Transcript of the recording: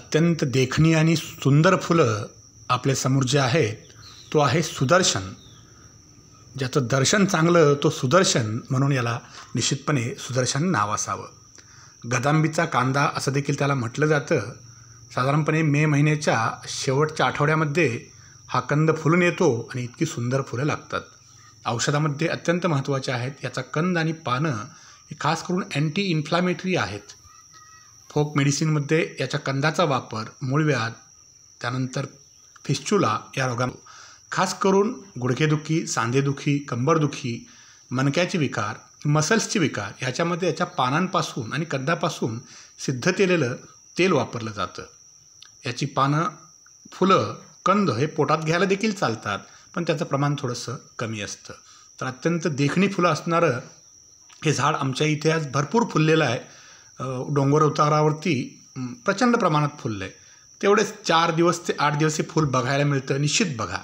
अत्यंत देखणी आणि सुंदर फुलं आपल्या समोर जे आहेत तो आहे सुदर्शन. ज्याचं दर्शन चांगलं तो सुदर्शन, म्हणून याला निश्चितपणे सुदर्शन नाव असावं. गदांबीचा कांदा असं देखील त्याला म्हटलं जातं. साधारणपणे मे महिन्याच्या शेवटच्या आठवड्यामध्ये हा कंद फुलून येतो आणि इतकी सुंदर फुलं लागतात. औषधामध्ये अत्यंत महत्त्वाचे आहेत. याचा कंद आणि पानं हे खास करून अँटी इन्फ्लामेटरी आहेत. फोक मेडिसिनमध्ये याच्या कंदाचा वापर मूळव्याध, त्यानंतर फिस्चुला या रोगांना, खास करून गुडघेदुखी, सांधेदुखी, कंबरदुखी, मणक्याचे विकार, मसल्सचे विकार याच्यामध्ये याच्या पानांपासून आणि कंदापासून सिद्ध केलेलं तेल वापरलं जातं. याची पानं, फुलं, कंद हे पोटात घ्यायला देखील चालतात, पण त्याचं प्रमाण थोडंसं कमी असतं. तर अत्यंत देखणी फुलं असणारं हे झाड आमच्या इथे आज भरपूर फुललेलं आहे. डोंगर उतारावरती प्रचंड प्रमाणात फुललं आहे. तेवढेच 4 दिवस ते 8 दिवस हे फूल बघायला मिळतं. निश्चित बघा.